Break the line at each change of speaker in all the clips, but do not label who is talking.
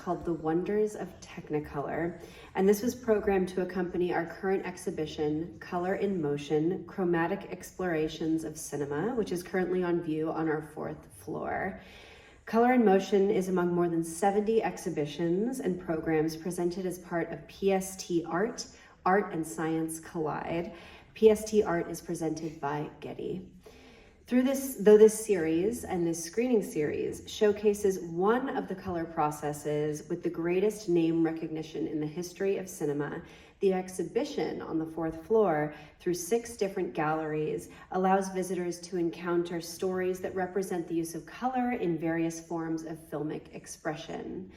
called The Wonders of Technicolor, and this was programmed to accompany our current exhibition, Color in Motion, Chromatic Explorations of Cinema, which is currently on view on our 4th floor. Color in Motion is among more than 70 exhibitions and programs presented as part of PST Art, Art and Science Collide. PST Art is presented by Getty. Though this series and this screening series showcases one of the color processes with the greatest name recognition in the history of cinema, the exhibition on the 4th floor through 6 different galleries allows visitors to encounter stories that represent the use of color in various forms of filmic expression.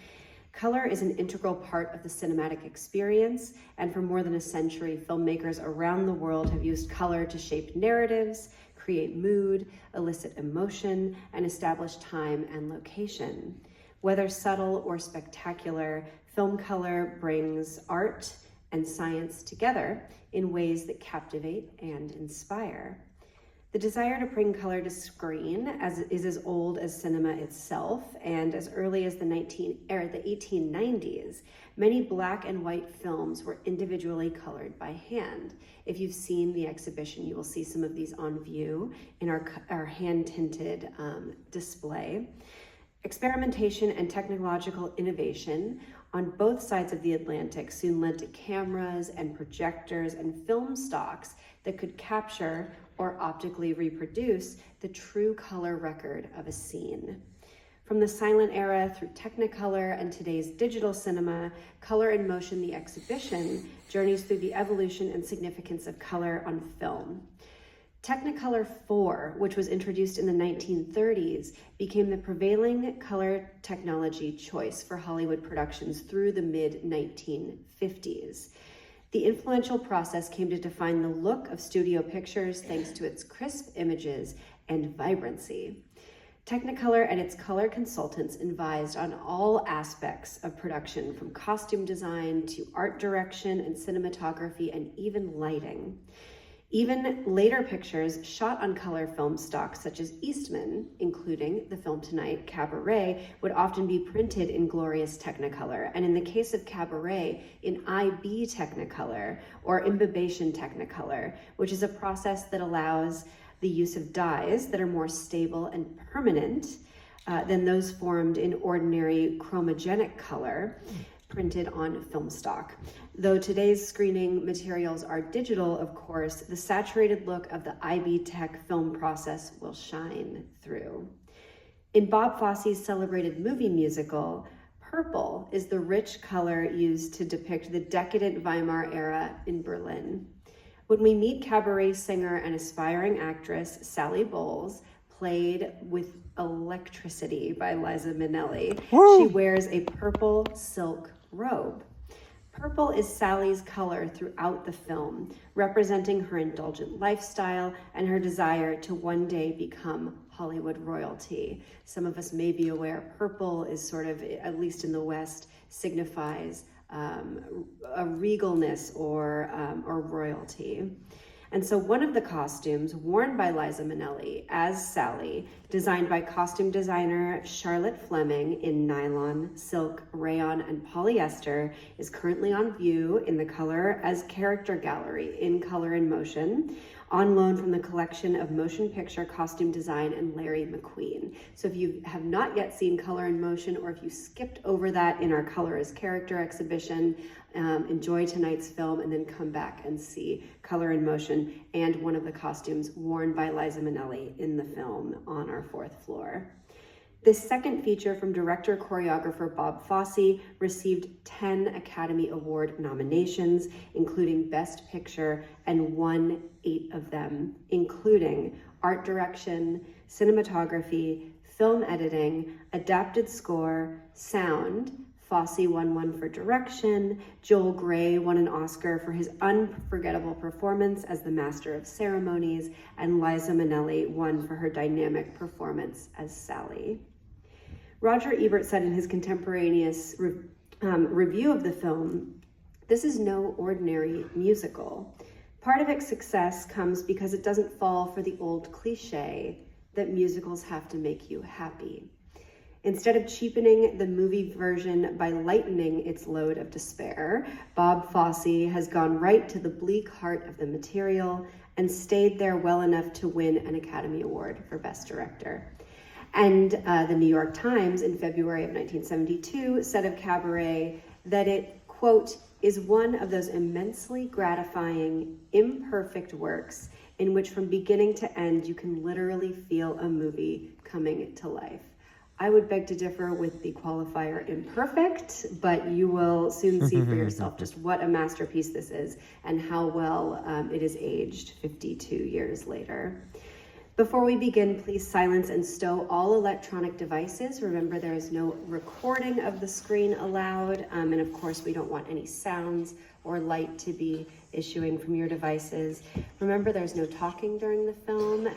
Color is an integral part of the cinematic experience, and for more than a century, filmmakers around the world have used color to shape narratives, create mood, elicit emotion, and establish time and location. Whether subtle or spectacular, film color brings art and science together in ways that captivate and inspire. The desire to bring color to screen is as old as cinema itself, and as early as the 1890s, many black and white films were individually colored by hand. If you've seen the exhibition, you will see some of these on view in our hand-tinted display. Experimentation and technological innovation on both sides of the Atlantic soon led to cameras and projectors and film stocks that could capture or optically reproduce the true color record of a scene. From the silent era through Technicolor and today's digital cinema, Color in Motion, the exhibition, journeys through the evolution and significance of color on film. Technicolor 4, which was introduced in the 1930s, became the prevailing color technology choice for Hollywood productions through the mid-1950s. The influential process came to define the look of studio pictures thanks to its crisp images and vibrancy. Technicolor and its color consultants advised on all aspects of production, from costume design to art direction and cinematography and even lighting. Even later pictures shot on color film stock, such as Eastman, including the film tonight, Cabaret, would often be printed in glorious Technicolor. And in the case of Cabaret, in IB Technicolor or imbibation Technicolor, which is a process that allows the use of dyes that are more stable and permanent than those formed in ordinary chromogenic color printed on film stock. Though today's screening materials are digital, of course, the saturated look of the IB Tech film process will shine through. In Bob Fosse's celebrated movie musical, purple is the rich color used to depict the decadent Weimar era in Berlin. When we meet Cabaret singer and aspiring actress Sally Bowles, played with electricity by Liza Minnelli, she wears a purple silk robe. Purple is Sally's color throughout the film, representing her indulgent lifestyle and her desire to one day become Hollywood royalty. Some of us may be aware purple is sort of, at least in the West, signifies a regalness or royalty. And so one of the costumes worn by Liza Minnelli as Sally, designed by costume designer Charlotte Fleming in nylon, silk, rayon, and polyester, is currently on view in the Color as Character Gallery in Color in Motion, on loan from the collection of motion picture costume design and Larry McQueen. So if you have not yet seen Color in Motion, or if you skipped over that in our Color as Character exhibition, enjoy tonight's film and then come back and see Color in Motion and one of the costumes worn by Liza Minnelli in the film on our 4th floor. This second feature from director-choreographer Bob Fosse received 10 Academy Award nominations, including Best Picture, and won 8 of them, including art direction, cinematography, film editing, adapted score, sound. Fosse won one for direction. Joel Grey won an Oscar for his unforgettable performance as the Master of Ceremonies, and Liza Minnelli won for her dynamic performance as Sally. Roger Ebert said in his contemporaneous review of the film, "This is no ordinary musical. Part of its success comes because it doesn't fall for the old cliche that musicals have to make you happy. Instead of cheapening the movie version by lightening its load of despair, Bob Fosse has gone right to the bleak heart of the material and stayed there well enough to win an Academy Award for Best Director. And the New York Times in February of 1972 said of Cabaret that it, quote, is one of those immensely gratifying, imperfect works in which from beginning to end you can literally feel a movie coming to life. I would beg to differ with the qualifier imperfect, but you will soon see for yourself just what a masterpiece this is and how well it is aged 52 years later. Before we begin, please silence and stow all electronic devices. Remember, there is no recording of the screen allowed, and of course, we don't want any sounds or light to be issuing from your devices. Remember, there's no talking during the film.